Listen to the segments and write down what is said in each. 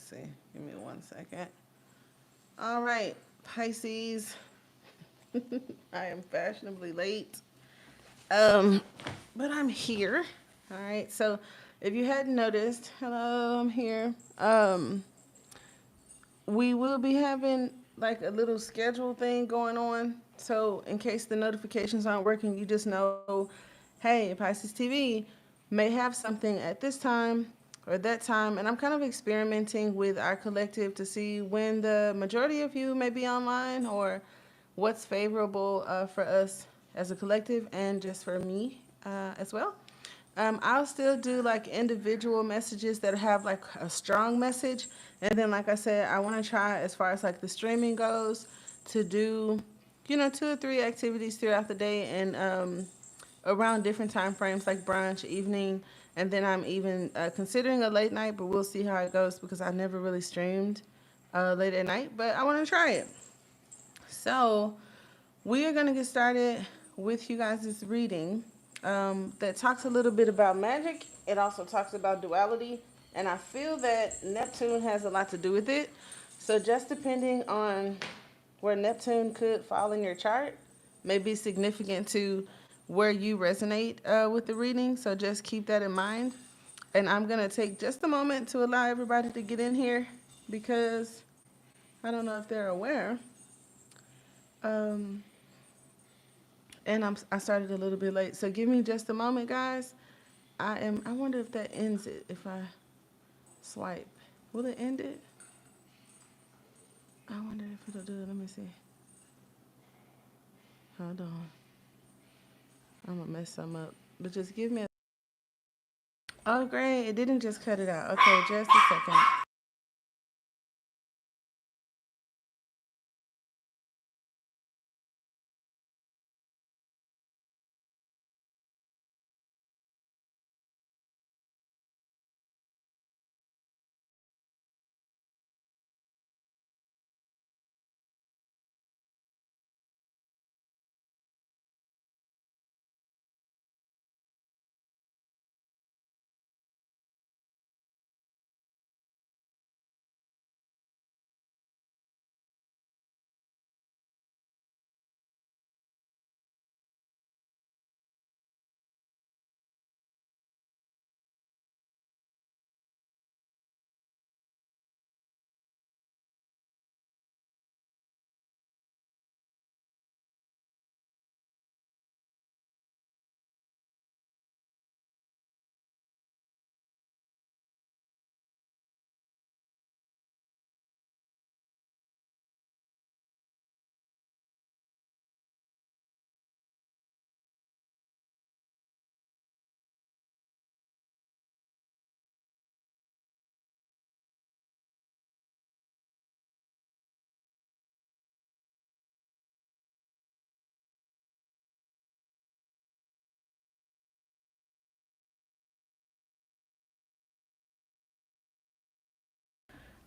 see. Give me 1 second. All right, Pisces. I am fashionably late. Um, but I'm here. All right. So if you hadn't noticed, hello, I'm here. We will be having like a little schedule thing going on. So in case the notifications aren't working, you just know, hey, Pisces TV may have something at this time or that time. And I'm kind of experimenting with our collective to see when the majority of you may be online or what's favorable for us as a collective and just for me as well. I'll still do like individual messages that have like a strong message. And then, like I said, I want to try as far as like the streaming goes to do, 2 or 3 activities throughout the day and around different time frames like brunch, evening. And then I'm even considering a late night, but we'll see how it goes because I never really streamed late at night, but I want to try it. So, we are going to get started with you guys' reading that talks a little bit about magic. It also talks about duality. And I feel that Neptune has a lot to do with it. So, just depending on where Neptune could fall in your chart, may be significant to where you resonate with the reading. So, just keep that in mind. And I'm going to take just a moment to allow everybody to get in here because I don't know if they're aware. Um, and I started a little bit late. So give me just a moment, guys. I wonder if that ends it if I swipe. Will it end it? I wonder if it'll do it. Let me see. Hold on. I'm gonna mess some up. But just give me a. Oh, great. It didn't just cut it out. Okay, just a second.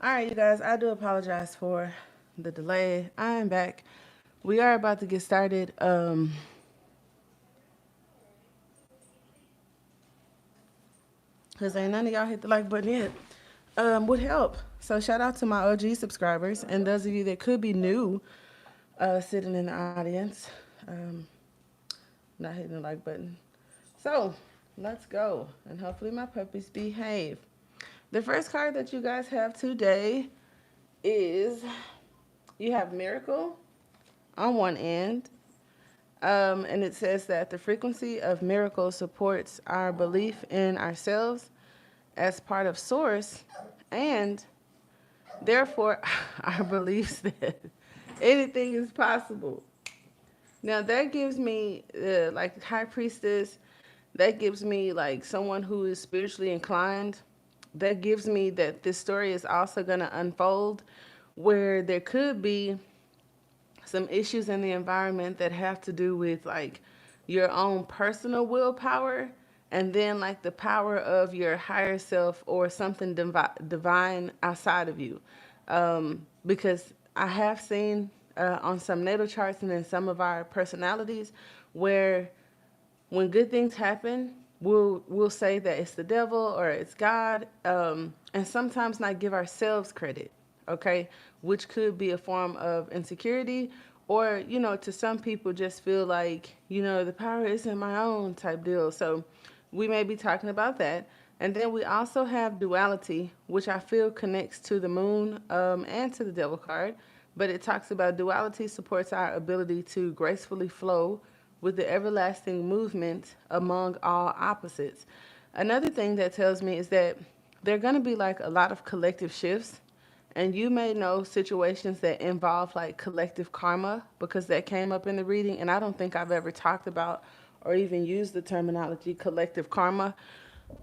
All right, you guys. I do apologize for the delay. I am back. We are about to get started. Because ain't none of y'all hit the like button yet, would help. So shout out to my OG subscribers and those of you that could be new sitting in the audience, not hitting the like button. So let's go. And hopefully my puppies behave. The first card that you guys have today is you have Miracle on one end. And it says that the frequency of miracle supports our belief in ourselves as part of Source and therefore our beliefs that anything is possible. Now that gives me like high priestess, that gives me like someone who is spiritually inclined. That gives me that this story is also going to unfold where there could be some issues in the environment that have to do with like your own personal willpower and then like the power of your higher self or something divine outside of you. Because I have seen on some natal charts and in some of our personalities where when good things happen, we'll say that it's the devil or it's God, and sometimes not give ourselves credit, okay, which could be a form of insecurity, or to some people just feel like the power isn't my own type deal. So we may be talking about that. And then we also have duality, which I feel connects to the moon, and to the devil card. But it talks about duality supports our ability to gracefully flow with the everlasting movement among all opposites. Another thing that tells me is that there are going to be like a lot of collective shifts, and you may know situations that involve like collective karma because that came up in the reading. And I don't think I've ever talked about or even used the terminology collective karma.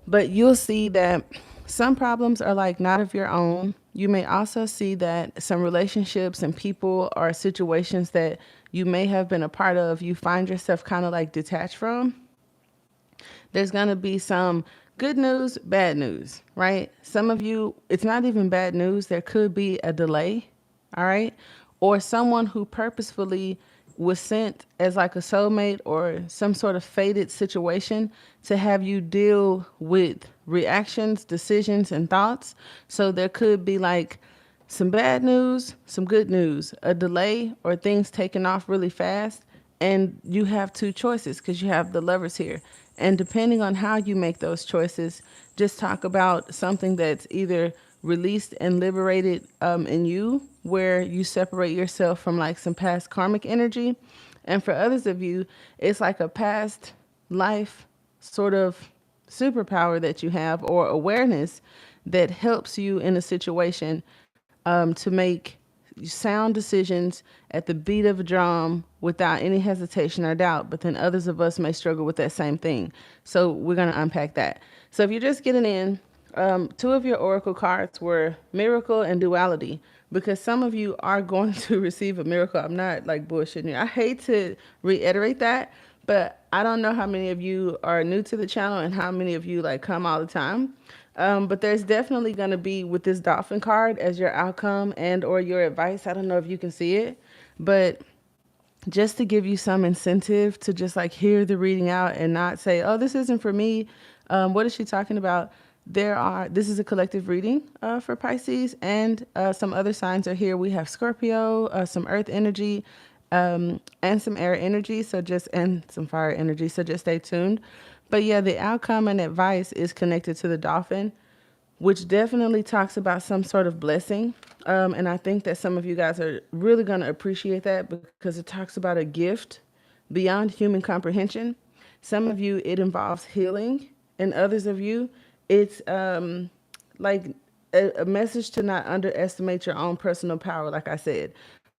But you'll see that some problems are like not of your own. You may also see that some relationships and people or situations that you may have been a part of, you find yourself kind of like detached from. There's going to be some good news, bad news, right? Some of you, it's not even bad news. There could be a delay, all right? Or someone who purposefully was sent as like a soulmate or some sort of fated situation to have you deal with reactions, decisions, and thoughts. So there could be like some bad news, some good news, a delay, or things taking off really fast. And you have two choices because you have the levers here. And depending on how you make those choices, just talk about something that's either released and liberated in you, where you separate yourself from like some past karmic energy. And for others of you, it's like a past life sort of superpower that you have or awareness that helps you in a situation to make sound decisions at the beat of a drum without any hesitation or doubt. But then others of us may struggle with that same thing. So we're going to unpack that. So if you're just getting in, two of your oracle cards were miracle and duality, because some of you are going to receive a miracle. I'm not like bullshitting you. I hate to reiterate that, but I don't know how many of you are new to the channel and how many of you like come all the time. But there's definitely going to be with this dolphin card as your outcome and or your advice. I don't know if you can see it, but just to give you some incentive to just like hear the reading out and not say, oh, this isn't for me. What is she talking about? This is a collective reading for Pisces, and some other signs are here. We have Scorpio, some earth energy, and some air energy. And some fire energy. So just stay tuned. But yeah, the outcome and advice is connected to the dolphin, which definitely talks about some sort of blessing. And I think that some of you guys are really going to appreciate that because it talks about a gift beyond human comprehension. Some of you, it involves healing, and others of you, it's like a message to not underestimate your own personal power, like I said.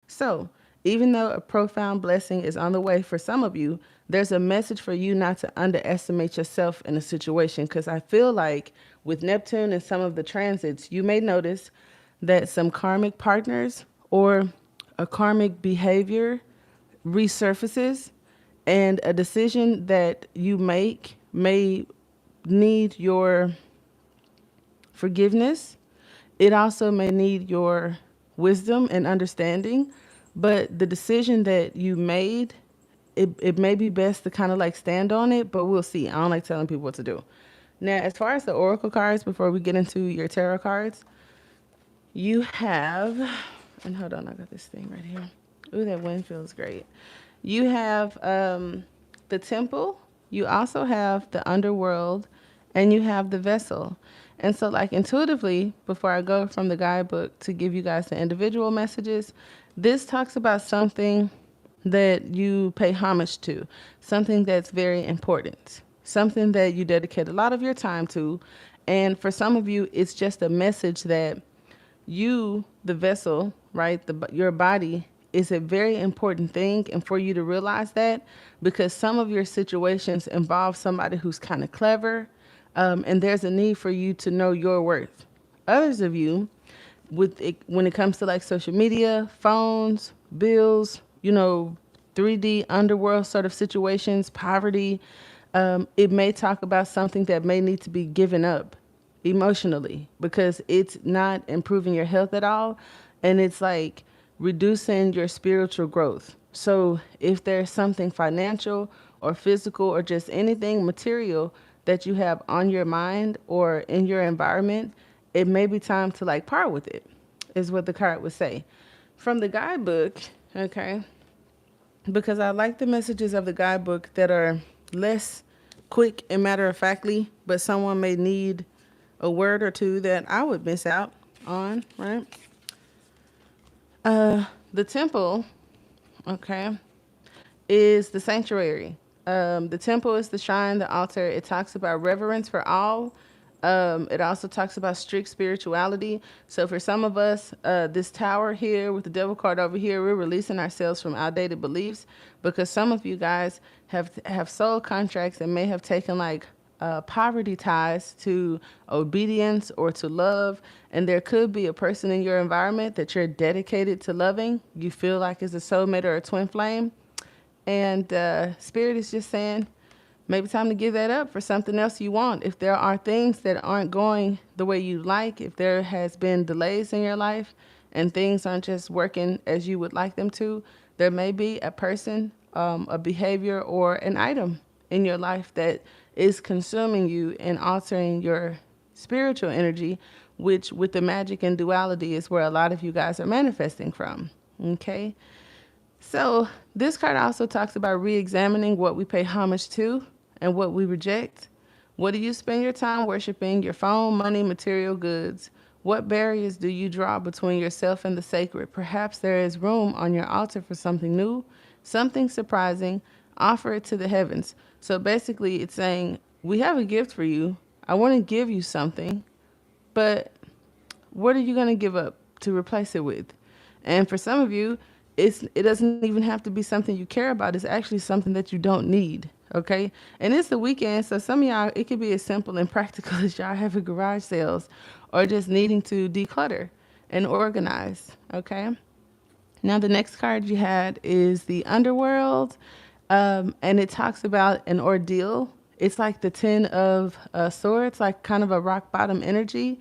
So, even though a profound blessing is on the way for some of you, there's a message for you not to underestimate yourself in a situation. Because I feel like with Neptune and some of the transits, you may notice that some karmic partners or a karmic behavior resurfaces, and a decision that you make may need your forgiveness. It also may need your wisdom and understanding, but the decision that you made, it may be best to kind of like stand on it, but we'll see. I don't like telling people what to do. Now, as far as the oracle cards, before we get into your tarot cards, you have, and hold on, I got this thing right here. Ooh, that wind feels great. You have the temple, you also have the underworld, and you have the vessel. And so like intuitively, before I go from the guidebook to give you guys the individual messages, this talks about something that you pay homage to, something that's very important, something that you dedicate a lot of your time to. And for some of you, it's just a message that you, the vessel, right, your body is a very important thing. And for you to realize that, because some of your situations involve somebody who's kind of clever, and there's a need for you to know your worth. Others of you, when it comes to like social media, phones, bills, 3D underworld sort of situations, poverty, it may talk about something that may need to be given up emotionally because it's not improving your health at all, and it's like reducing your spiritual growth. So if there's something financial or physical or just anything material that you have on your mind or in your environment, it may be time to like part with it, is what the card would say. From the guidebook, okay, because I like the messages of the guidebook that are less quick and matter of factly, but someone may need a word or two that I would miss out on, right? The temple, okay, is the sanctuary. The temple is the shrine, the altar. It talks about reverence for all. It also talks about strict spirituality. So for some of us, this tower here with the devil card over here, we're releasing ourselves from outdated beliefs because some of you guys have soul contracts and may have taken like poverty ties to obedience or to love. And there could be a person in your environment that you're dedicated to loving. You feel like is a soulmate or a twin flame. And Spirit is just saying, maybe time to give that up for something else you want. If there are things that aren't going the way you like, if there has been delays in your life and things aren't just working as you would like them to, there may be a person, a behavior, or an item in your life that is consuming you and altering your spiritual energy, which with the magic and duality is where a lot of you guys are manifesting from. Okay. So this card also talks about re-examining what we pay homage to and what we reject. What do you spend your time worshiping? Your phone, money, material goods. What barriers do you draw between yourself and the sacred? Perhaps there is room on your altar for something new, something surprising. Offer it to the heavens. So basically it's saying, we have a gift for you. I want to give you something, but what are you going to give up to replace it with? And for some of you, it doesn't even have to be something you care about. It's actually something that you don't need. Okay. And it's the weekend. So some of y'all, it could be as simple and practical as y'all having garage sales or just needing to declutter and organize. Okay. Now, the next card you had is the underworld. And it talks about an ordeal. It's like the 10 of swords, like kind of a rock bottom energy.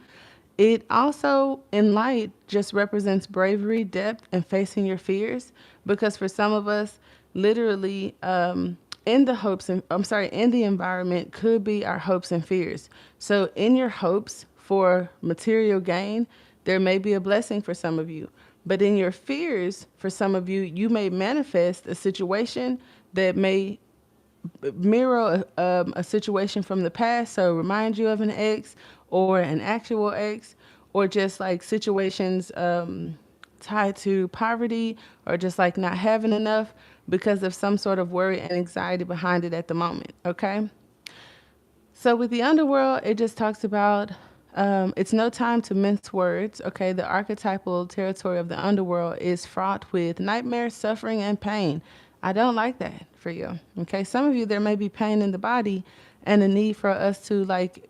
It also, in light, just represents bravery, depth, and facing your fears. Because for some of us, literally, in the hopes and in the environment could be our hopes and fears. So in your hopes for material gain, there may be a blessing for some of you. But in your fears, for some of you, you may manifest a situation that may mirror a situation from the past. So remind you of an ex or an actual ex, or just like situations tied to poverty or just like not having enough because of some sort of worry and anxiety behind it at the moment. Okay. So with the underworld, it just talks about it's no time to mince words. Okay. The archetypal territory of the underworld is fraught with nightmares, suffering, and pain. I don't like that for you. Okay. Some of you, there may be pain in the body and a need for us to like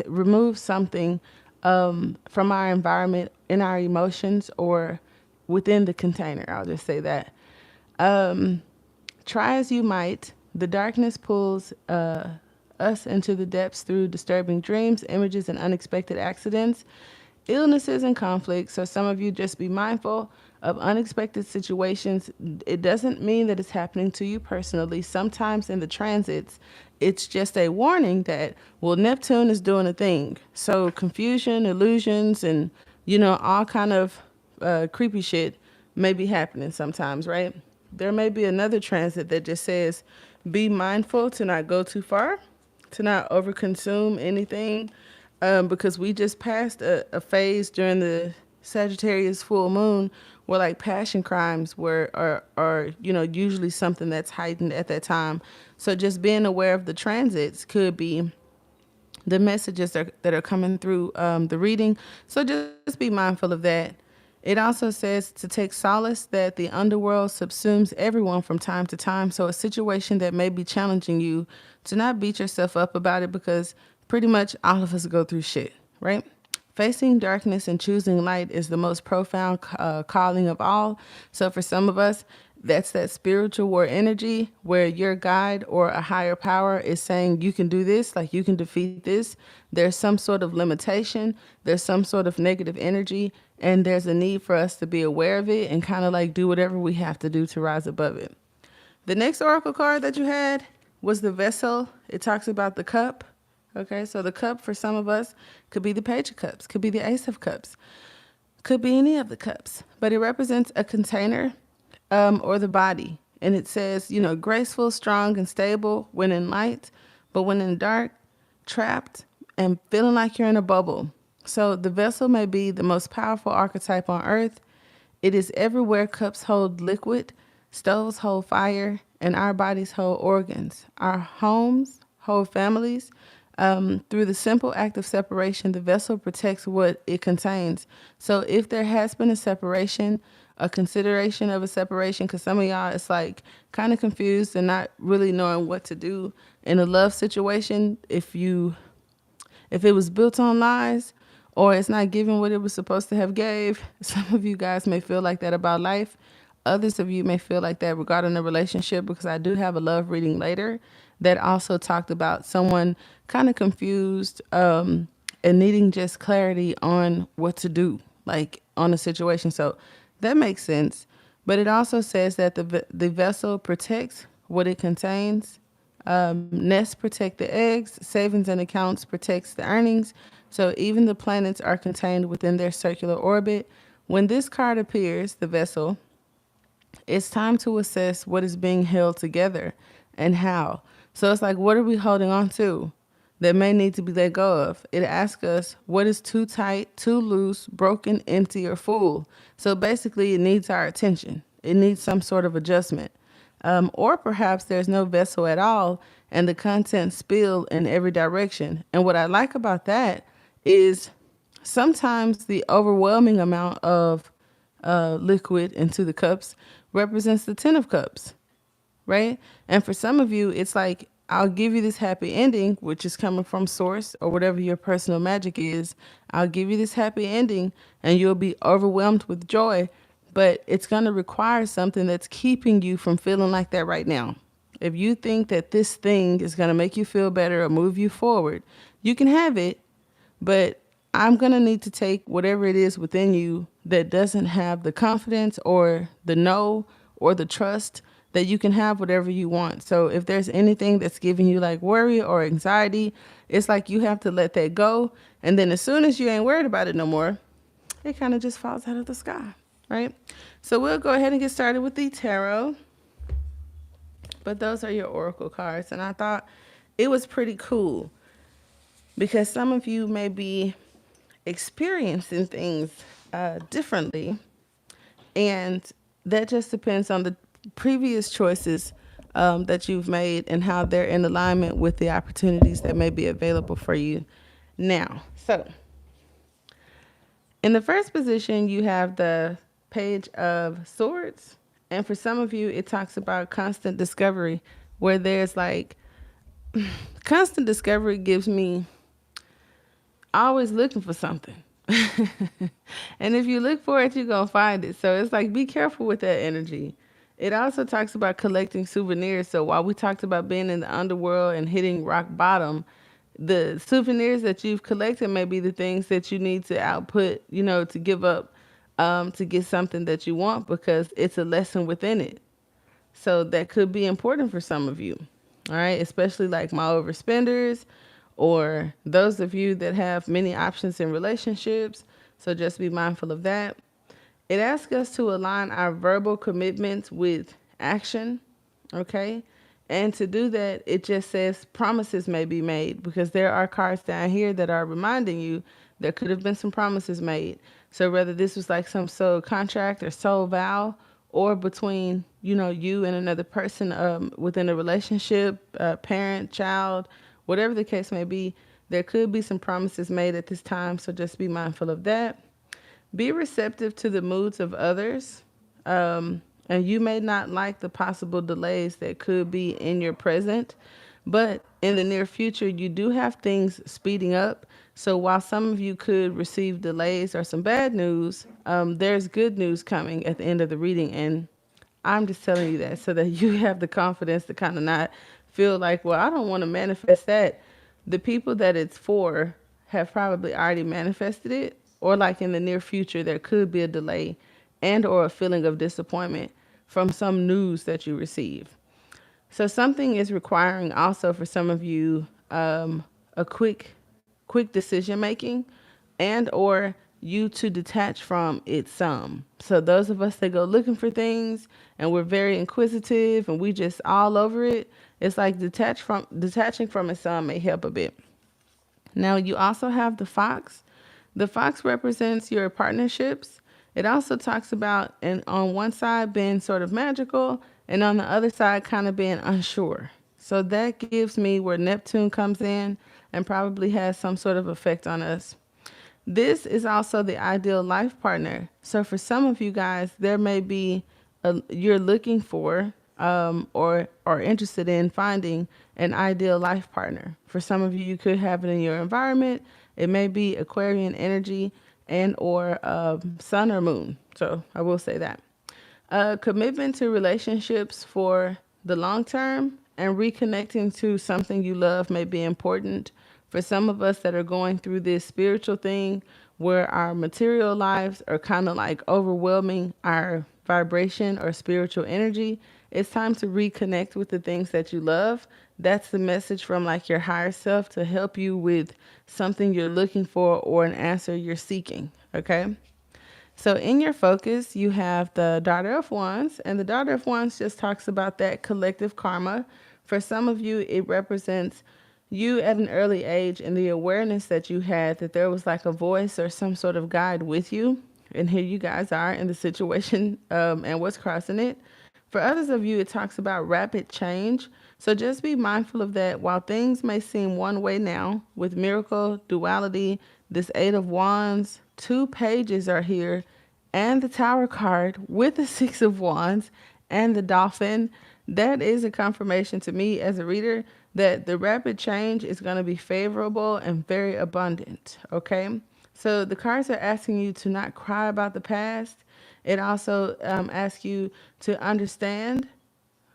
remove something from our environment, in our emotions, or within the container. I'll just say that. Try as you might, the darkness pulls us into the depths through disturbing dreams, images, and unexpected accidents, illnesses, and conflicts. So some of you just be mindful of unexpected situations. It doesn't mean that it's happening to you personally. Sometimes in the transits, it's just a warning that, well, Neptune is doing a thing. So confusion, illusions, and, all kind of creepy shit may be happening sometimes, right? There may be another transit that just says, be mindful to not go too far, to not overconsume anything, because we just passed a phase during the Sagittarius full moon where like passion crimes are usually something that's heightened at that time. So just being aware of the transits could be the messages that are coming through the reading. So just be mindful of that. It also says to take solace that the underworld subsumes everyone from time to time. So a situation that may be challenging you, to not beat yourself up about it, because pretty much all of us go through shit, right? Facing darkness and choosing light is the most profound calling of all. So for some of us, that's that spiritual war energy where your guide or a higher power is saying you can do this, like you can defeat this. There's some sort of limitation. There's some sort of negative energy, and there's a need for us to be aware of it and kind of like do whatever we have to do to rise above it. The next oracle card that you had was the vessel. It talks about the cup. Okay, so the cup for some of us could be the Page of Cups, could be the Ace of Cups, could be any of the cups, but it represents a container or the body. And it says, graceful, strong, and stable when in light, but when in dark, trapped, and feeling like you're in a bubble. So the vessel may be the most powerful archetype on earth. It is everywhere cups hold liquid, stoves hold fire, and our bodies hold organs. Our homes hold families. Through the simple act of separation, the vessel protects what it contains. So if there has been a separation, a consideration of a separation, because some of y'all it's like kind of confused and not really knowing what to do in a love situation. If it was built on lies or it's not giving what it was supposed to have gave, some of you guys may feel like that about life. Others of you may feel like that regarding a relationship, because I do have a love reading later that also talked about someone kind of confused and needing just clarity on what to do, like on a situation. So that makes sense. But it also says that the vessel protects what it contains. Nests protect the eggs, savings and accounts protects the earnings. So even the planets are contained within their circular orbit. When this card appears, the vessel, it's time to assess what is being held together and how. So it's like, what are we holding on to that may need to be let go of? It asks us what is too tight, too loose, broken, empty, or full. So basically, it needs our attention. It needs some sort of adjustment. Or perhaps there's no vessel at all and the contents spill in every direction. And what I like about that is sometimes the overwhelming amount of liquid into the cups represents the 10 of cups, right? And for some of you, it's like, I'll give you this happy ending, which is coming from source or whatever your personal magic is. I'll give you this happy ending and you'll be overwhelmed with joy, but it's going to require something that's keeping you from feeling like that right now. If you think that this thing is going to make you feel better or move you forward, you can have it, but I'm going to need to take whatever it is within you that doesn't have the confidence or the know or the trust that you can have whatever you want. So if there's anything that's giving you like worry or anxiety, it's like you have to let that go. And then as soon as you ain't worried about it no more, it kind of just falls out of the sky, right? So we'll go ahead and get started with the tarot. But those are your oracle cards. And I thought it was pretty cool because some of you may be experiencing things differently. And that just depends on the previous choices that you've made and how they're in alignment with the opportunities that may be available for you now. So in the first position, you have the Page of Swords. And for some of you, it talks about constant discovery, where there's like constant discovery gives me always looking for something. And if you look for it, you're going to find it. So it's like, be careful with that energy. It also talks about collecting souvenirs. So while we talked about being in the underworld and hitting rock bottom, the souvenirs that you've collected may be the things that you need to output, to give up to get something that you want, because it's a lesson within it. So that could be important for some of you. All right. Especially like my overspenders or those of you that have many options in relationships. So just be mindful of that. It asks us to align our verbal commitments with action. Okay. And to do that, it just says promises may be made, because there are cards down here that are reminding you there could have been some promises made. So whether this was like some soul contract or soul vow, or between, you and another person within a relationship, parent, child, whatever the case may be, there could be some promises made at this time. So just be mindful of that. Be receptive to the moods of others. And you may not like the possible delays that could be in your present, but in the near future, you do have things speeding up. So while some of you could receive delays or some bad news, there's good news coming at the end of the reading. And I'm just telling you that so that you have the confidence to kind of not feel like, well, I don't want to manifest that. The people that it's for have probably already manifested it, or like in the near future, there could be a delay and or a feeling of disappointment from some news that you receive. So something is requiring also for some of you a quick decision making and or you to detach from it some. So those of us that go looking for things and we're very inquisitive and we just all over it, it's like detaching from it some may help a bit. Now you also have the fox. The fox represents your partnerships. It also talks about, and on one side being sort of magical, and on the other side kind of being unsure. So that gives me where Neptune comes in and probably has some sort of effect on us. This is also the ideal life partner. So for some of you guys, there may be you're looking for or interested in finding an ideal life partner. For some of you, you could have it in your environment. It may be Aquarian energy and or sun or moon. So I will say that. Commitment to relationships for the long term and reconnecting to something you love may be important for some of us that are going through this spiritual thing where our material lives are kind of like overwhelming our vibration or spiritual energy. It's time to reconnect with the things that you love. That's the message from like your higher self to help you with something you're looking for or an answer you're seeking. Okay. So in your focus, you have the Daughter of Wands, and the Daughter of Wands just talks about that collective karma. For some of you, it represents you at an early age and the awareness that you had that there was like a voice or some sort of guide with you. And here you guys are in the situation and what's crossing it. For others of you, it talks about rapid change. So just be mindful of that. While things may seem one way now, with miracle, duality, this Eight of Wands, two pages are here, and the Tower card with the Six of Wands and the Dolphin. That is a confirmation to me as a reader that the rapid change is going to be favorable and very abundant. Okay. So the cards are asking you to not cry about the past. It also asks you to understand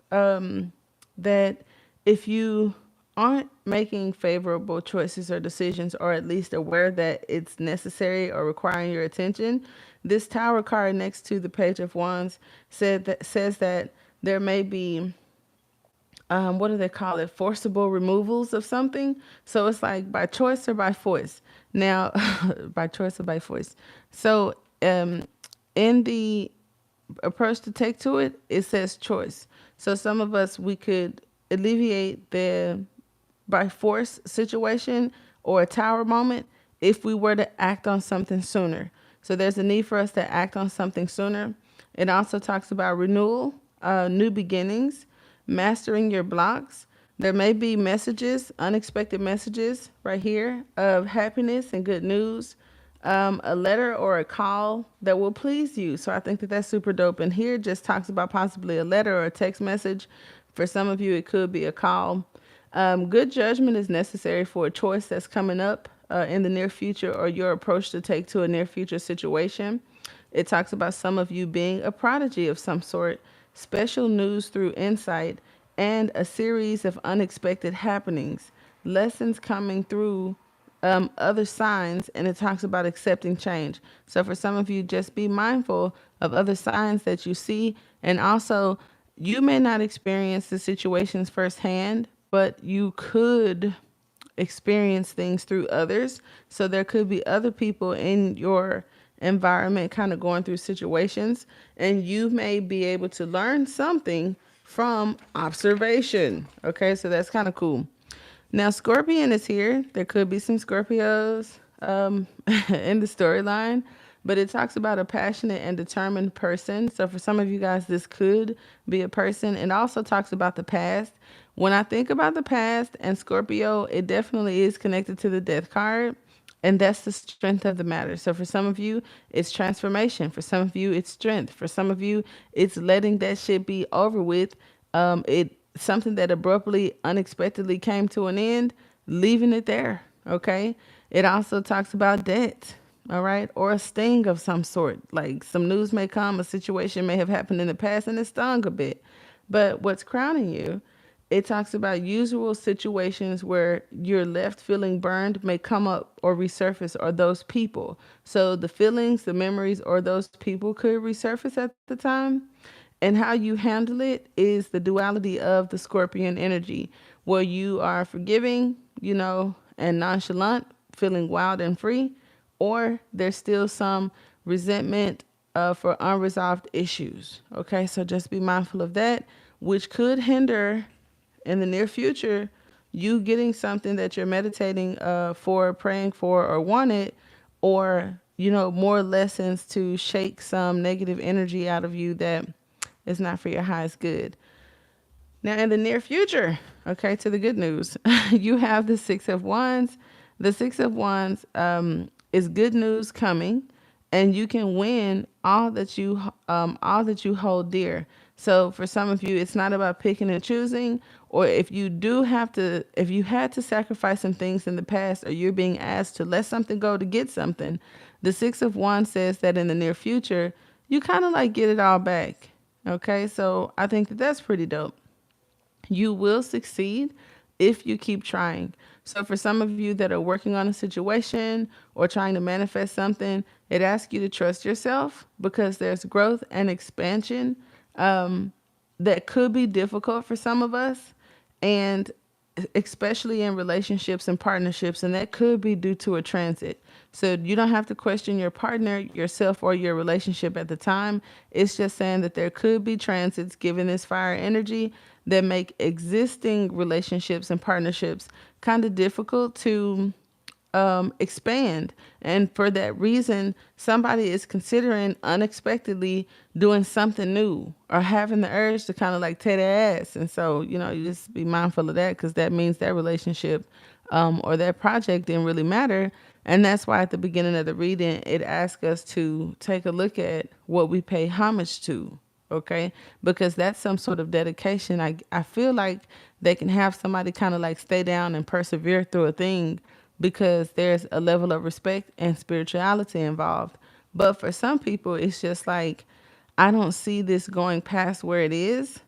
that if you aren't making favorable choices or decisions, or at least aware that it's necessary or requiring your attention, this Tower card next to the Page of Wands says that there may be what do they call it? Forcible removals of something. So it's like by choice or by force. Now, by choice or by force. So in the approach to take to it, it says choice. So some of us, we could alleviate the by force situation or a tower moment if we were to act on something sooner. So there's a need for us to act on something sooner. It also talks about renewal, new beginnings, mastering your blocks. There may be messages, unexpected messages right here of happiness and good news, a letter or a call that will please you. So I think that that's super dope. And here it just talks about possibly a letter or a text message. For some of you, it could be a call. Good judgment is necessary for a choice that's coming up in the near future or your approach to take to a near future situation. It talks about some of you being a prodigy of some sort, special news through insight, and a series of unexpected happenings, lessons coming through other signs, and it talks about accepting change. So for some of you, just be mindful of other signs that you see, and also you may not experience the situations firsthand, but you could experience things through others. So there could be other people in your environment kind of going through situations, and you may be able to learn something from observation. Okay, so that's kind of cool. Now, Scorpion is here. There could be some Scorpios in the storyline, but it talks about a passionate and determined person. So for some of you guys, this could be a person. It also talks about the past. When I think about the past and Scorpio, it definitely is connected to the Death card. And that's the strength of the matter. So for some of you, it's transformation. For some of you, it's strength. For some of you, it's letting that shit be over with. It something that abruptly, unexpectedly came to an end, leaving it there. Okay. It also talks about debt. All right. Or a sting of some sort. Like some news may come, a situation may have happened in the past and it stung a bit. But what's crowning you, it talks about usual situations where you're left feeling burned may come up or resurface, or those people. So the feelings, the memories, or those people could resurface at the time. And how you handle it is the duality of the Scorpion energy, where you are forgiving, and nonchalant, feeling wild and free, or there's still some resentment for unresolved issues. Okay, so just be mindful of that, which could hinder in the near future you getting something that you're meditating for, praying for, or wanted, or more lessons to shake some negative energy out of you that is not for your highest good. Now, in the near future, okay, to the good news, you have the Six of Wands. The Six of Wands is good news coming, and you can win all that you hold dear. So, for some of you, it's not about picking and choosing, or if you had to sacrifice some things in the past, or you're being asked to let something go to get something. The Six of Wands says that in the near future, you kind of like get it all back. Okay, so I think that that's pretty dope. You will succeed if you keep trying. So, for some of you that are working on a situation or trying to manifest something, it asks you to trust yourself because there's growth and expansion that could be difficult for some of us, and especially in relationships and partnerships, and that could be due to a transit. So you don't have to question your partner, yourself, or your relationship at the time. It's just saying that there could be transits given this fire energy that make existing relationships and partnerships kind of difficult to expand. And for that reason, somebody is considering unexpectedly doing something new or having the urge to kind of like tear their ass. And so, you just be mindful of that because that means that relationship or that project didn't really matter. And that's why at the beginning of the reading, it asks us to take a look at what we pay homage to. Okay, because that's some sort of dedication. I feel like they can have somebody kind of like stay down and persevere through a thing because there's a level of respect and spirituality involved. But for some people, it's just like, I don't see this going past where it is.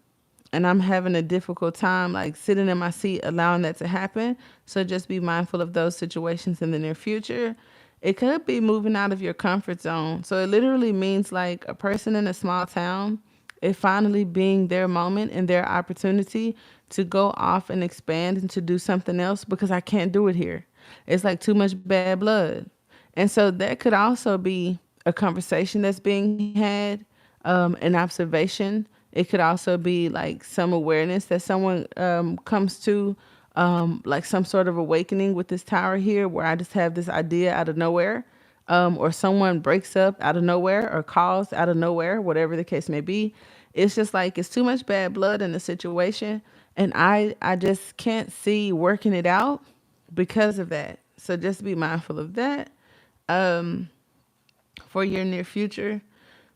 And I'm having a difficult time like sitting in my seat, allowing that to happen. So just be mindful of those situations in the near future. It could be moving out of your comfort zone. So it literally means like a person in a small town, it finally being their moment and their opportunity to go off and expand and to do something else because I can't do it here. It's like too much bad blood. And so that could also be a conversation that's being had, an observation. It could also be like some awareness that someone comes to, like some sort of awakening with this tower here, where I just have this idea out of nowhere, or someone breaks up out of nowhere or calls out of nowhere, whatever the case may be. It's just like it's too much bad blood in the situation, and I just can't see working it out because of that. So just be mindful of that for your near future.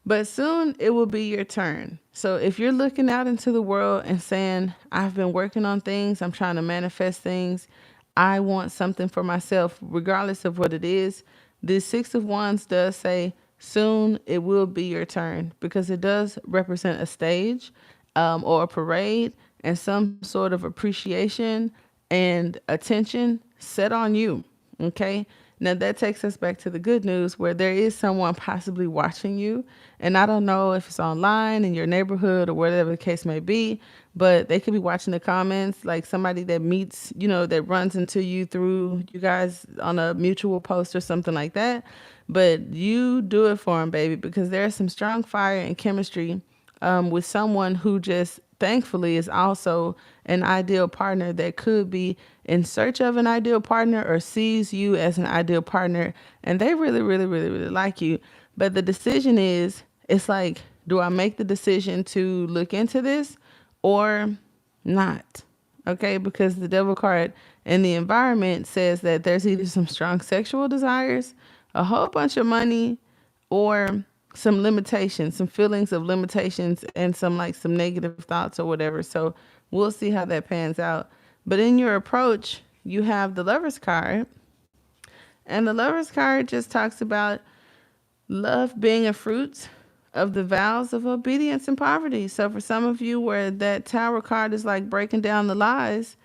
But soon it will be your turn. So if you're looking out into the world and saying, I've been working on things, I'm trying to manifest things, I want something for myself, regardless of what it is, the Six of Wands does say, soon it will be your turn because it does represent a stage or a parade and some sort of appreciation and attention set on you. Okay. Now that takes us back to the good news where there is someone possibly watching you. And I don't know if it's online in your neighborhood or whatever the case may be, but they could be watching the comments, like somebody that meets, that runs into you through you guys on a mutual post or something like that. But you do it for them, baby, because there's some strong fire and chemistry with someone who just thankfully is also an ideal partner that could be in search of an ideal partner or sees you as an ideal partner, and they really really really really like you. But the decision is, it's like, do I make the decision to look into this or not? Okay, because the devil card in the environment says that there's either some strong sexual desires, a whole bunch of money, or some limitations, some feelings of limitations, and some negative thoughts or whatever. So we'll see how that pans out. But in your approach, you have the Lover's card. And the Lover's card just talks about love being a fruit of the vows of obedience and poverty. So for some of you where that Tower card is like breaking down the lies,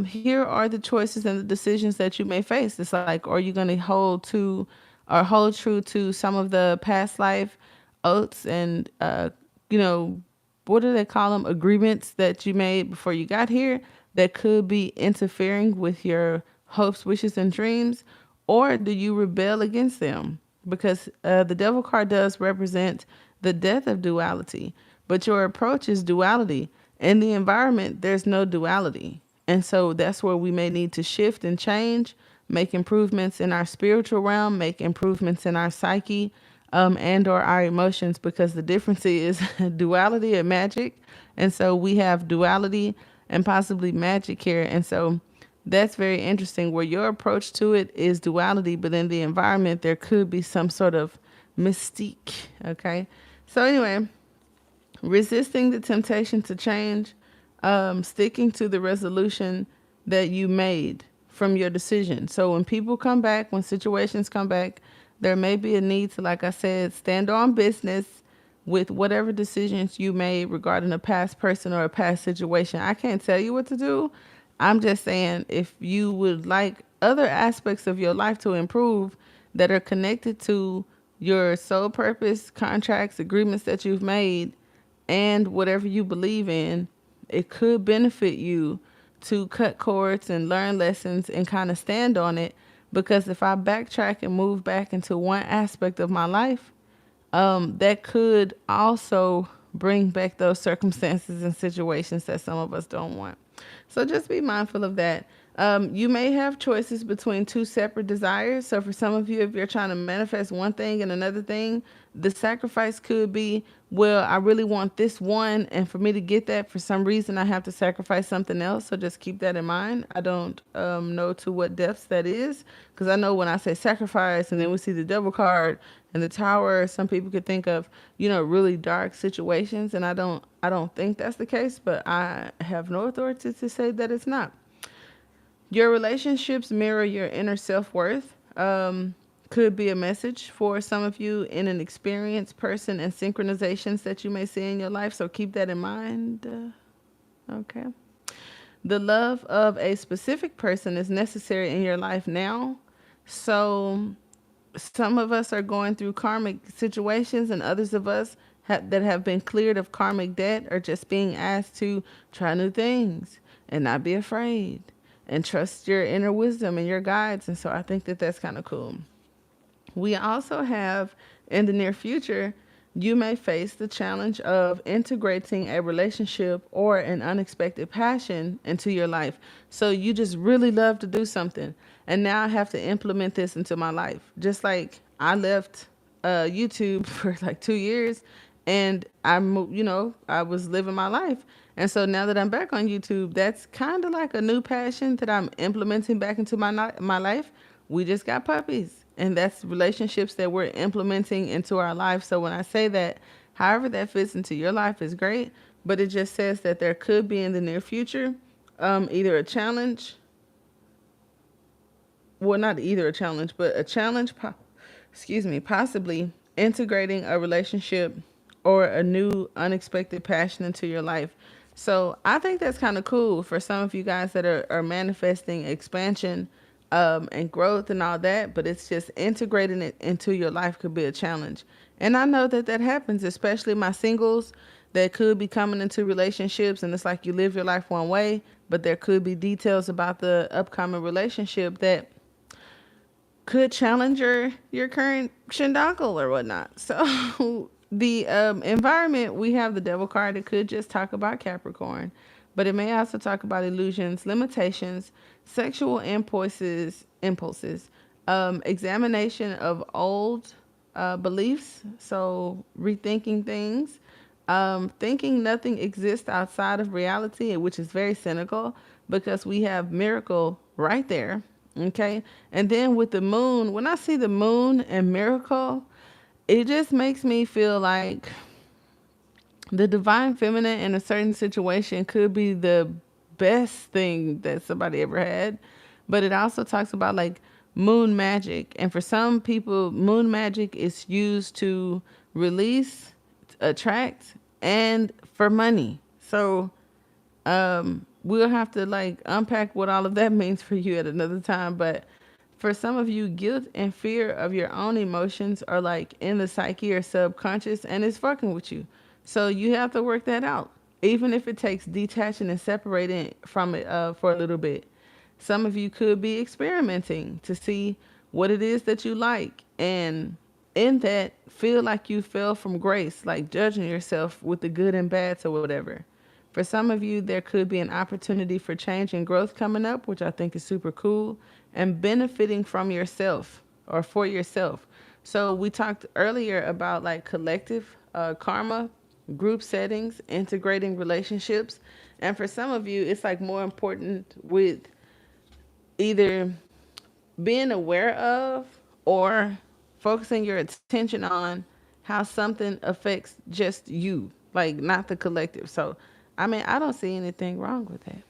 here are the choices and the decisions that you may face. It's like, are you going to hold true to some of the past life oaths and, what do they call them, agreements that you made before you got here that could be interfering with your hopes, wishes, and dreams? Or do you rebel against them? Because the devil card does represent the death of duality, but your approach is duality. In the environment, there's no duality. And so that's where we may need to shift and change, make improvements in our spiritual realm, make improvements in our psyche, and or our emotions, because the difference is duality and magic. And so we have duality and possibly magic here. And so that's very interesting where your approach to it is duality, but in the environment, there could be some sort of mystique. Okay. So anyway, resisting the temptation to change, sticking to the resolution that you made from your decision. So when people come back, when situations come back, there may be a need to, like I said, stand on business with whatever decisions you made regarding a past person or a past situation. I can't tell you what to do. I'm just saying, if you would like other aspects of your life to improve that are connected to your soul purpose, contracts, agreements that you've made, and whatever you believe in, it could benefit you to cut cords and learn lessons and kind of stand on it. Because if I backtrack and move back into one aspect of my life, that could also bring back those circumstances and situations that some of us don't want. So just be mindful of that. You may have choices between two separate desires. So for some of you, if you're trying to manifest one thing and another thing, the sacrifice could be, well, I really want this one, and for me to get that, for some reason, I have to sacrifice something else. So just keep that in mind. I don't know to what depths that is, because I know when I say sacrifice and then we see the devil card and the tower, some people could think of, really dark situations, and I don't think that's the case, but I have no authority to say that it's not. Your relationships mirror your inner self-worth. Could be a message for some of you in an experience, person, and synchronizations that you may see in your life. So keep that in mind. Okay. The love of a specific person is necessary in your life now. So some of us are going through karmic situations, and others of us that have been cleared of karmic debt are just being asked to try new things and not be afraid and trust your inner wisdom and your guides. And so I think that that's kind of cool. We also have, in the near future, you may face the challenge of integrating a relationship or an unexpected passion into your life. So you just really love to do something, and now I have to implement this into my life. Just like I left YouTube for like 2 years, and I was living my life. And so now that I'm back on YouTube, that's kind of like a new passion that I'm implementing back into my life. We just got puppies, and that's relationships that we're implementing into our life. So when I say that, however that fits into your life is great, but it just says that there could be in the near future either a challenge, well, not either a challenge, but a challenge, possibly integrating a relationship or a new unexpected passion into your life. So I think that's kind of cool for some of you guys that are manifesting expansion and growth and all that, but it's just integrating it into your life could be a challenge. And I know that that happens, especially my singles that could be coming into relationships, and it's like you live your life one way, but there could be details about the upcoming relationship that could challenge your current shindagle or whatnot. So the environment, we have the devil card. It could just talk about Capricorn, but it may also talk about illusions, limitations, sexual impulses, examination of old beliefs. So rethinking things, thinking nothing exists outside of reality, which is very cynical because we have miracle right there. Okay. And then with the moon, when I see the moon and miracle, it just makes me feel like the divine feminine in a certain situation could be the best thing that somebody ever had. But it also talks about like moon magic. And for some people, moon magic is used to release, attract, and for money. So we'll have to like unpack what all of that means for you at another time. But for some of you, guilt and fear of your own emotions are like in the psyche or subconscious, and it's fucking with you. So you have to work that out, even if it takes detaching and separating from it for a little bit. Some of you could be experimenting to see what it is that you like, and in that, feel like you fell from grace, like judging yourself with the good and bads or whatever. For some of you, there could be an opportunity for change and growth coming up, which I think is super cool, and benefiting from yourself or for yourself. So we talked earlier about like collective karma, group settings, integrating relationships. And for some of you, it's like more important with either being aware of or focusing your attention on how something affects just you, like not the collective. So, I mean, I don't see anything wrong with that.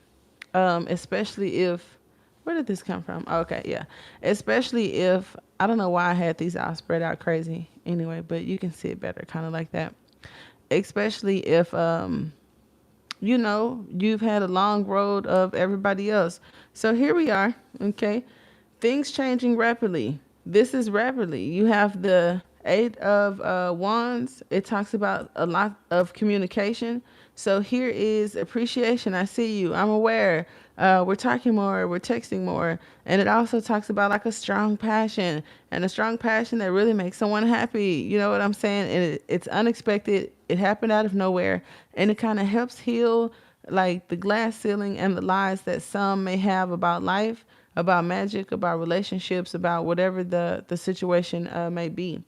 Especially if, where did this come from? Okay, yeah. Especially if, I don't know why I had these all spread out crazy anyway, but you can see it better, kind of like that. Especially if, you've had a long road of everybody else. So here we are, okay? Things changing rapidly. This is rapidly. You have the Eight of Wands. It talks about a lot of communication. So here is appreciation. I see you. I'm aware. We're talking more. We're texting more. And it also talks about like a strong passion and a strong passion that really makes someone happy. You know what I'm saying? And it's unexpected. It happened out of nowhere. And it kind of helps heal like the glass ceiling and the lies that some may have about life, about magic, about relationships, about whatever the situation may be.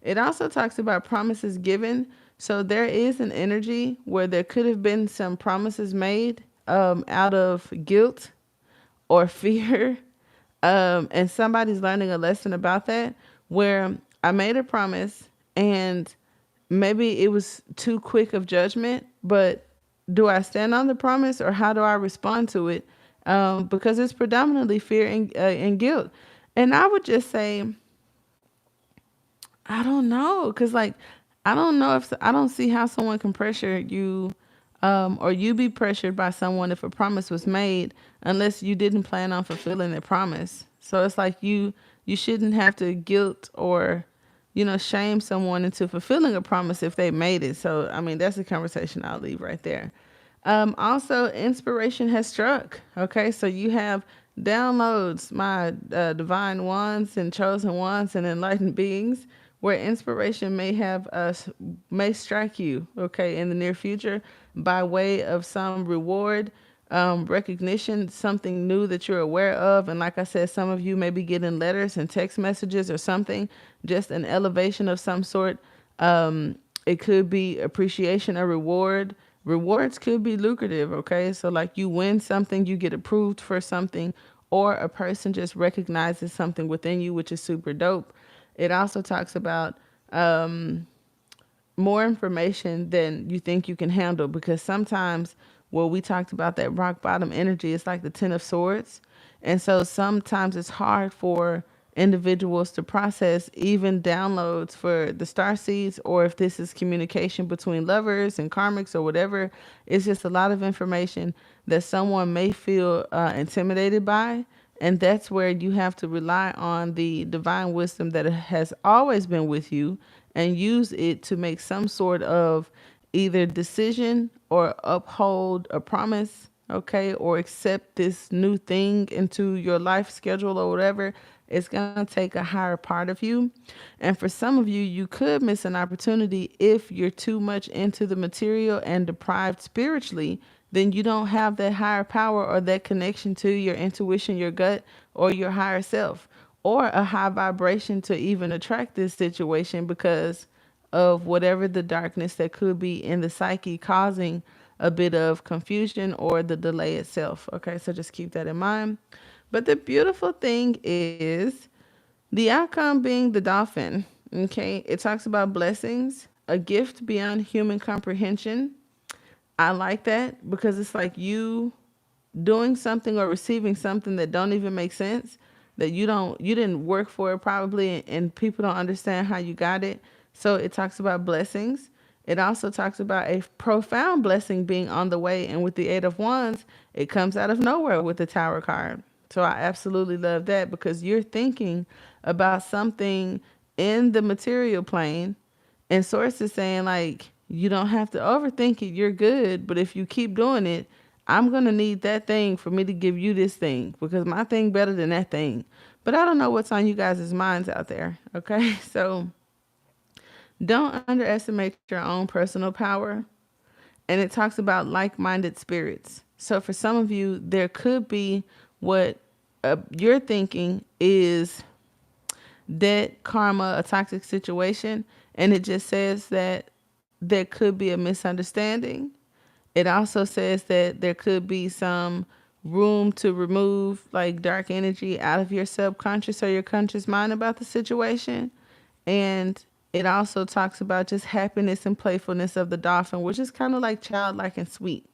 It also talks about promises given. So there is an energy where there could have been some promises made out of guilt or fear. And somebody's learning a lesson about that, where I made a promise and maybe it was too quick of judgment, but do I stand on the promise or how do I respond to it? Because it's predominantly fear and guilt. And I would just say, I don't know, cause like I don't know if I don't see how someone can pressure you, or you be pressured by someone if a promise was made, unless you didn't plan on fulfilling the promise. So it's like you shouldn't have to guilt or shame someone into fulfilling a promise if they made it. So I mean that's a conversation I'll leave right there. Also, inspiration has struck. Okay, so you have downloads, my divine ones and chosen ones and enlightened beings, where inspiration may strike you. Okay, in the near future, by way of some reward, recognition, something new that you're aware of, and like I said, some of you may be getting letters and text messages or something, just an elevation of some sort. It could be appreciation or reward. Rewards could be lucrative, okay? So like you win something, you get approved for something, or a person just recognizes something within you, which is super dope. It also talks about more information than you think you can handle, because sometimes, well, we talked about that rock bottom energy, it's like the 10 of swords, and so sometimes it's hard for individuals to process even downloads for the star seeds, or if this is communication between lovers and karmics or whatever. It's just a lot of information that someone may feel intimidated by, and that's where you have to rely on the divine wisdom that has always been with you and use it to make some sort of either decision or uphold a promise, okay, or accept this new thing into your life schedule or whatever. It's going to take a higher part of you. And for some of you, you could miss an opportunity if you're too much into the material and deprived spiritually. Then you don't have that higher power or that connection to your intuition, your gut, or your higher self, or a high vibration to even attract this situation because of whatever the darkness that could be in the psyche causing a bit of confusion or the delay itself. Okay, so just keep that in mind. But the beautiful thing is the outcome being the dolphin. Okay, it talks about blessings, a gift beyond human comprehension. I like that because it's like you doing something or receiving something that don't even make sense, that you didn't work for it probably, and people don't understand how you got it. So it talks about blessings. It also talks about a profound blessing being on the way, and with the 8 of Wands, it comes out of nowhere with the Tower card. So I absolutely love that because you're thinking about something in the material plane, and source is saying like You don't have to overthink it. You're good. But if you keep doing it, I'm going to need that thing for me to give you this thing because my thing better than that thing. But I don't know what's on you guys' minds out there. Okay. So don't underestimate your own personal power. And it talks about like minded spirits. So for some of you, there could be what you're thinking is debt, karma, a toxic situation. And it just says that there could be a misunderstanding. It also says that there could be some room to remove like dark energy out of your subconscious or your conscious mind about the situation. And it also talks about just happiness and playfulness of the dolphin, which is kind of like childlike and sweet.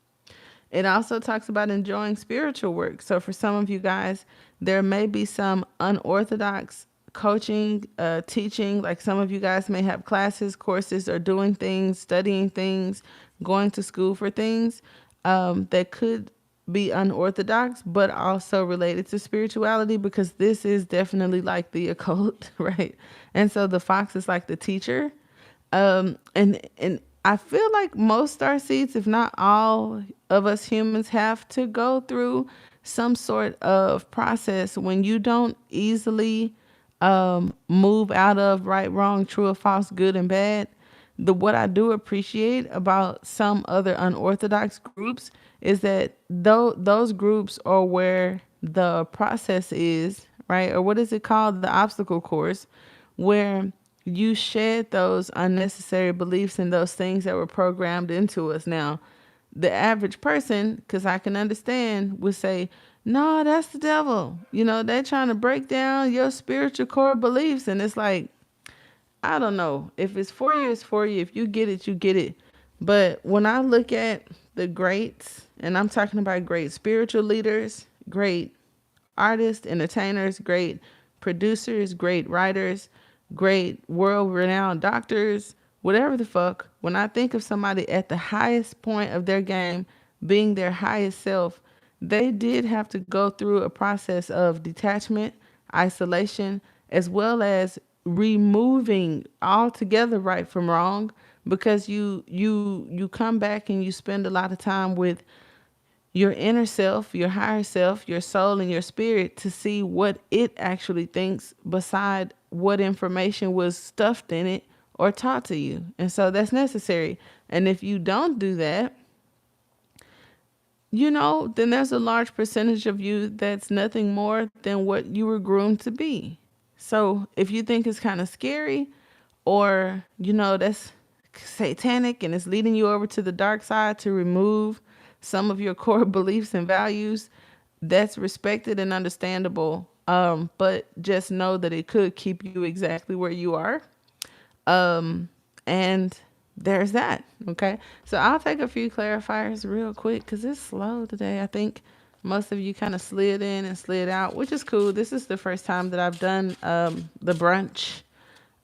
It also talks about enjoying spiritual work. So for some of you guys, there may be some unorthodox coaching, teaching. Like some of you guys may have classes, courses, or doing things, studying things, going to school for things that could be unorthodox, but also related to spirituality because this is definitely like the occult, right? And so the fox is like the teacher. And I feel like most star seeds, if not all of us humans, have to go through some sort of process when you don't easily move out of right, wrong, true or false, good and bad. The what I do appreciate about some other unorthodox groups is that those groups are where the process is, right? Or what is it called? The obstacle course, where you shed those unnecessary beliefs and those things that were programmed into us. Now, the average person, because I can understand, would say, no, that's the devil. You know, they're trying to break down your spiritual core beliefs. And it's like, I don't know. If it's for you, it's for you. If you get it, you get it. But when I look at the greats, and I'm talking about great spiritual leaders, great artists, entertainers, great producers, great writers, great world renowned doctors, whatever the fuck, when I think of somebody at the highest point of their game, being their highest self, they did have to go through a process of detachment, isolation, as well as removing altogether right from wrong because you come back and you spend a lot of time with your inner self, your higher self, your soul, and your spirit to see what it actually thinks beside what information was stuffed in it or taught to you. And so that's necessary. And if you don't do that, you know, then there's a large percentage of you that's nothing more than what you were groomed to be. So if you think it's kind of scary or, you know, that's satanic and it's leading you over to the dark side to remove some of your core beliefs and values, that's respected and understandable. But just know that it could keep you exactly where you are. And there's that. Okay. So I'll take a few clarifiers real quick because it's slow today. I think most of you kind of slid in and slid out, which is cool. This is the first time that I've done the brunch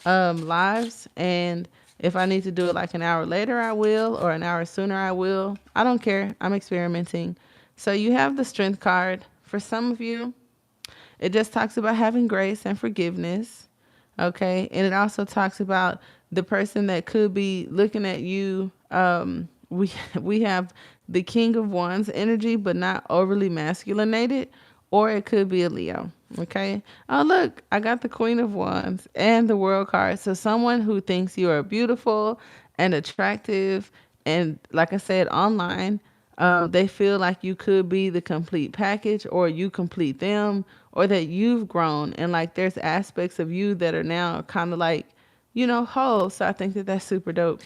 lives. And if I need to do it like an hour later, I will, or an hour sooner, I will. I don't care. I'm experimenting. So you have the strength card. For some of you, it just talks about having grace and forgiveness. Okay. And it also talks about the person that could be looking at you. We have the King of Wands energy, but not overly masculinated, or it could be a Leo. Okay. Oh, look, I got the Queen of Wands and the World card. So someone who thinks you are beautiful and attractive, and like I said, online, they feel like you could be the complete package, or you complete them, or that you've grown and like there's aspects of you that are now kind of like, you know, whole. So I think that that's super dope.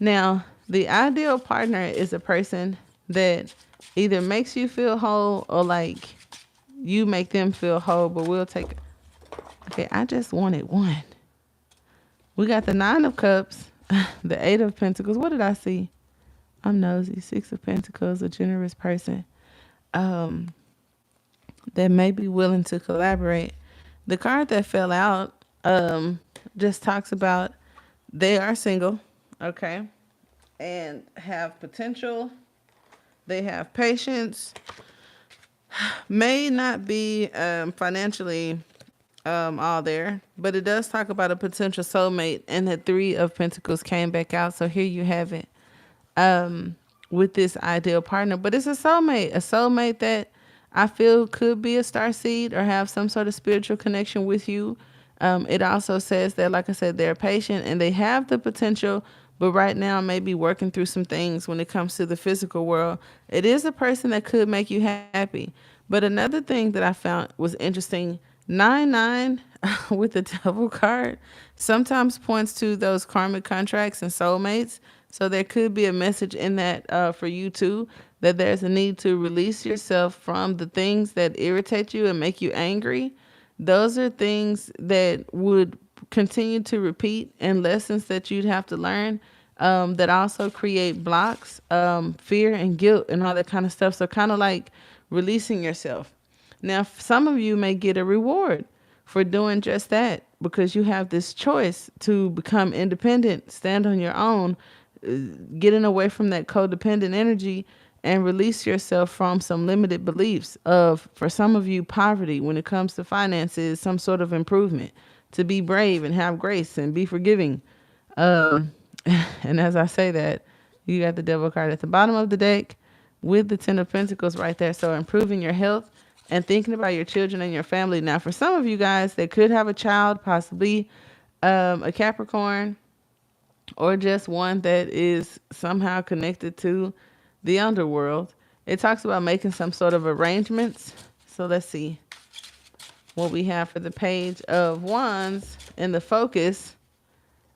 Now, the ideal partner is a person that either makes you feel whole or like you make them feel whole, but we'll take. Okay, I just wanted one. We got the Nine of Cups, the Eight of Pentacles. What did I see? I'm nosy. Six of Pentacles, a generous person that may be willing to collaborate. The card that fell out just talks about they are single, okay, and have potential. They have patience. May not be financially all there. But it does talk about a potential soulmate, and the Three of Pentacles came back out. So here you have it, um, with this ideal partner. But it's a soulmate that I feel could be a star seed or have some sort of spiritual connection with you. It also says that, like I said, they're patient and they have the potential, but right now maybe working through some things when it comes to the physical world. It is a person that could make you happy. But another thing that I found was interesting, 9-9 with the devil card sometimes points to those karmic contracts and soulmates. So there could be a message in that, for you too, that there's a need to release yourself from the things that irritate you and make you angry. Those are things that would continue to repeat and lessons that you'd have to learn, that also create blocks, fear and guilt and all that kind of stuff. So kind of like releasing yourself. Now, some of you may get a reward for doing just that because you have this choice to become independent, stand on your own, getting away from that codependent energy and release yourself from some limited beliefs of, for some of you, poverty when it comes to finances, some sort of improvement, to be brave and have grace and be forgiving. Um, and as I say that, you got the devil card at the bottom of the deck with the Ten of Pentacles right there. So improving your health and thinking about your children and your family. Now, for some of you guys that could have a child, possibly a Capricorn, or just one that is somehow connected to the underworld, it talks about making some sort of arrangements. So let's see what we have for the Page of Wands in the focus.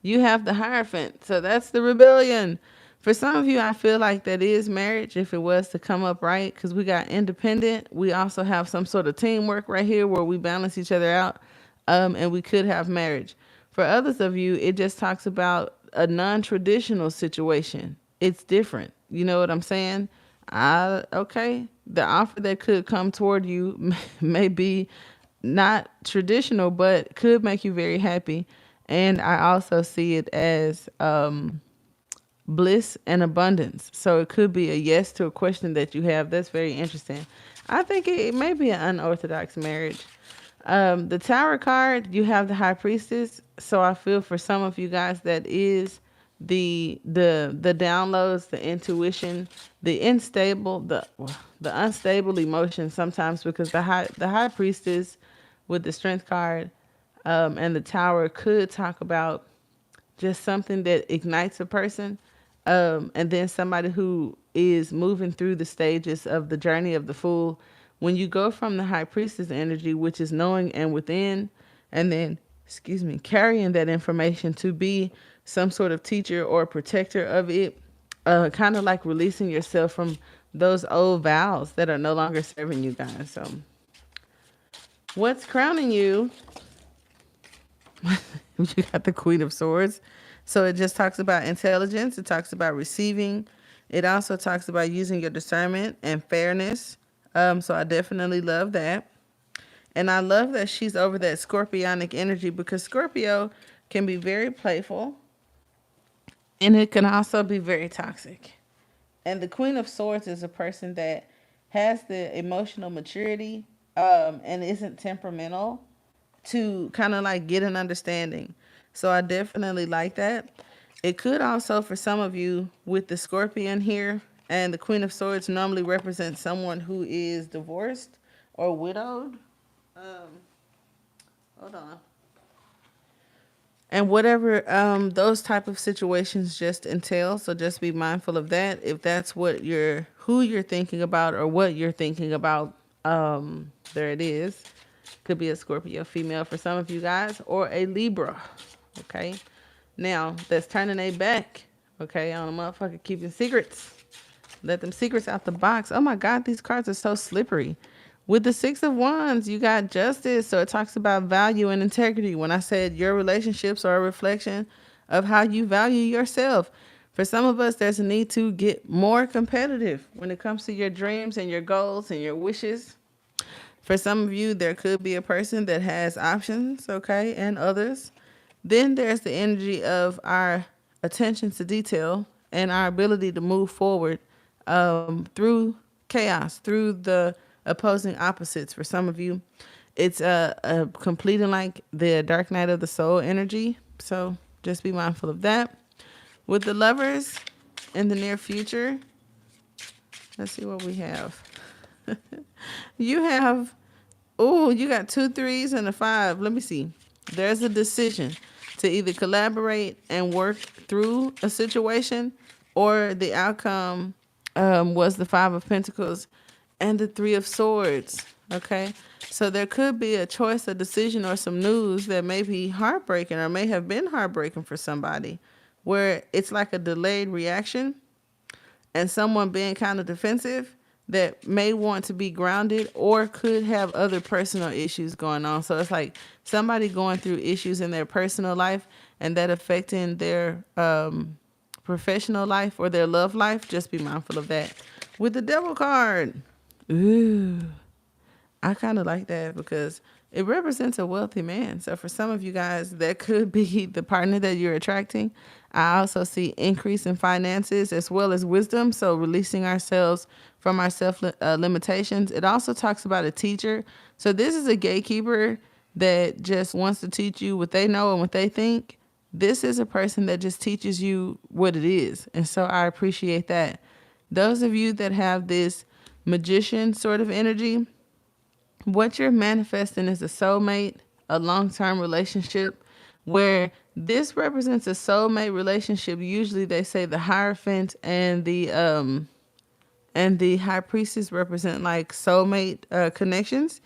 You have the Hierophant. So that's the rebellion. For some of you, I feel like that is marriage if it was to come up right, because we got independent. We also have some sort of teamwork right here where we balance each other out, and we could have marriage. For others of you, it just talks about a non-traditional situation. It's different. You know what I'm saying? Okay. The offer that could come toward you may be not traditional, but could make you very happy. And I also see it as bliss and abundance. So it could be a yes to a question that you have. That's very interesting. I think it may be an unorthodox marriage. The Tower card, you have the High Priestess. So I feel for some of you guys that is the downloads, the intuition, the unstable emotion sometimes, because the High Priestess with the Strength card, and the Tower could talk about just something that ignites a person, and then somebody who is moving through the stages of the journey of the Fool. When you go from the High Priestess energy, which is knowing and within, and then, excuse me, carrying that information to be some sort of teacher or protector of it, kind of like releasing yourself from those old vows that are no longer serving you guys. So what's crowning you? You got the Queen of Swords. So it just talks about intelligence. It talks about receiving. It also talks about using your discernment and fairness. So I definitely love that. And I love that she's over that scorpionic energy, because Scorpio can be very playful and it can also be very toxic. And the Queen of Swords is a person that has the emotional maturity, and isn't temperamental, to kind of like get an understanding. So I definitely like that. It could also, for some of you, with the Scorpion here, and the Queen of Swords normally represents someone who is divorced or widowed. Um, Hold on. And whatever those type of situations just entail, so just be mindful of that. If that's who you're thinking about or what you're thinking about, there it is. Could be a Scorpio female for some of you guys, or a Libra. Okay, now that's turning a back. Okay, on a motherfucker keeping secrets. Let them secrets out the box. Oh my God, these cards are so slippery. With the Six of Wands, you got Justice. So it talks about value and integrity. When I said your relationships are a reflection of how you value yourself. For some of us, there's a need to get more competitive when it comes to your dreams and your goals and your wishes. For some of you, there could be a person that has options, okay, and others. Then there's the energy of our attention to detail and our ability to move forward, through chaos, through the opposing opposites for some of you. It's a completing like the dark night of the soul energy. So just be mindful of that. With the lovers in the near future, let's see what we have. You have, oh, you got 2 3s and a 5. Let me see. There's a decision to either collaborate and work through a situation, or the outcome was the 5 of Pentacles and the 3 of Swords. Okay. So there could be a choice, a decision, or some news that may be heartbreaking or may have been heartbreaking for somebody, where it's like a delayed reaction and someone being kind of defensive that may want to be grounded or could have other personal issues going on. So it's like somebody going through issues in their personal life and that affecting their professional life or their love life. Just be mindful of that. With the Devil card, ooh, I kind of like that because it represents a wealthy man. So for some of you guys, that could be the partner that you're attracting. I also see increase in finances as well as wisdom. So releasing ourselves from our self limitations. It also talks about a teacher. So this is a gatekeeper that just wants to teach you what they know and what they think. This is a person that just teaches you what it is. And so I appreciate that. Those of you that have this magician sort of energy, what you're manifesting is a soulmate, a long-term relationship, where this represents a soulmate relationship. Usually they say the Hierophant and the High Priestess represent like soulmate connections.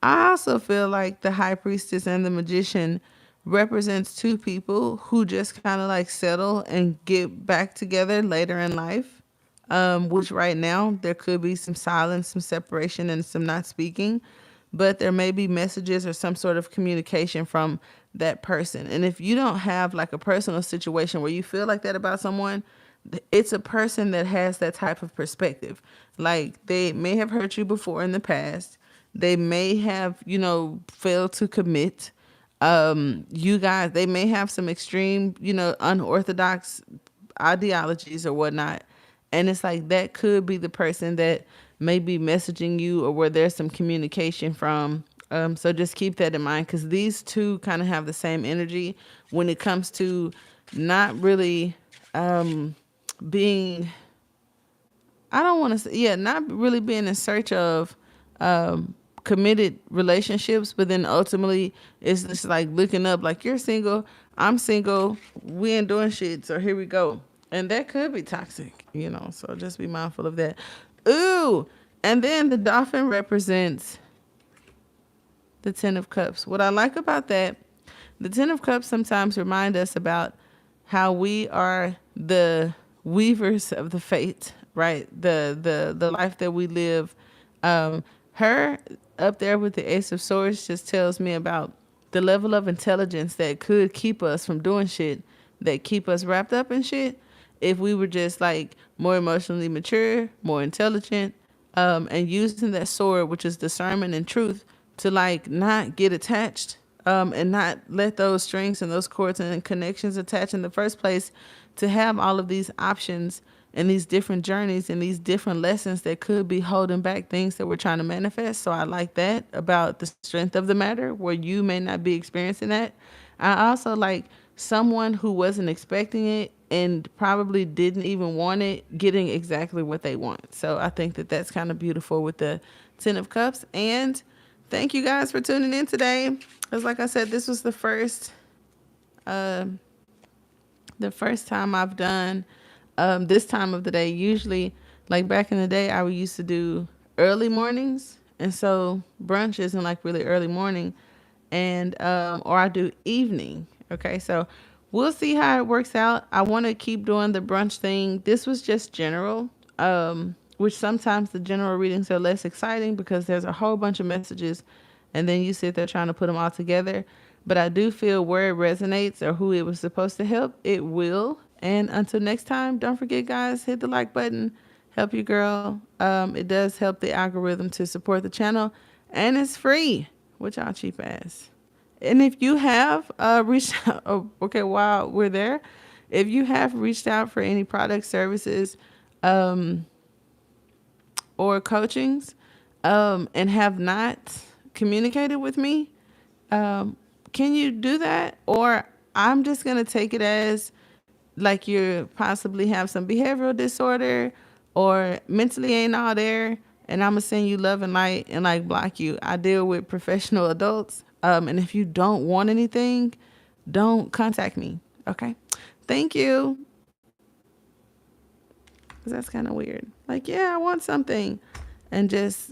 I also feel like the High Priestess and the Magician represents two people who just kind of like settle and get back together later in life. Which right now there could be some silence, some separation, and some not speaking, but there may be messages or some sort of communication from that person. And if you don't have like a personal situation where you feel like that about someone, it's a person that has that type of perspective. Like they may have hurt you before in the past. They may have, failed to commit. You guys, they may have some extreme, unorthodox ideologies or whatnot. And it's like that could be the person that may be messaging you or where there's some communication from. So just keep that in mind because these two kind of have the same energy when it comes to not really being, I don't want to say, not really being in search of committed relationships, but then ultimately it's just like looking up like you're single, I'm single, we ain't doing shit, so here we go. And that could be toxic, so just be mindful of that. Ooh, and then the dolphin represents the 10 of Cups. What I like about that, the 10 of Cups sometimes remind us about how we are the weavers of the fate, right? The life that we live. Her up there with the Ace of Swords just tells me about the level of intelligence that could keep us from doing shit, that keep us wrapped up in shit, if we were just like more emotionally mature, more intelligent, and using that sword, which is discernment and truth, to like not get attached, and not let those strings and those cords and connections attach in the first place, to have all of these options and these different journeys and these different lessons that could be holding back things that we're trying to manifest. So I like that about the strength of the matter, where you may not be experiencing that. I also like someone who wasn't expecting it and probably didn't even want it, getting exactly what they want. So I think that that's kind of beautiful with the 10 of Cups. And thank you guys for tuning in today. Because like I said, this was the first time I've done this time of the day. Usually, like back in the day, I used to do early mornings. And so brunch isn't like really early morning. And or I do evening. Okay, so we'll see how it works out. I want to keep doing the brunch thing. This was just general, which sometimes the general readings are less exciting because there's a whole bunch of messages and then you sit there trying to put them all together. But I do feel where it resonates or who it was supposed to help, it will. And until next time, don't forget, guys, hit the like button. Help your girl. It does help the algorithm to support the channel. And it's free, which y'all cheap ass. And if you have reached out, while we're there, if you have reached out for any product, services, or coachings, and have not communicated with me. Can you do that? Or I'm just going to take it as like you possibly have some behavioral disorder or mentally ain't all there. And I'm going to send you love and light and like block you. I deal with professional adults. And if you don't want anything, don't contact me. Okay. Thank you. Because that's kind of weird. Like, yeah, I want something. And just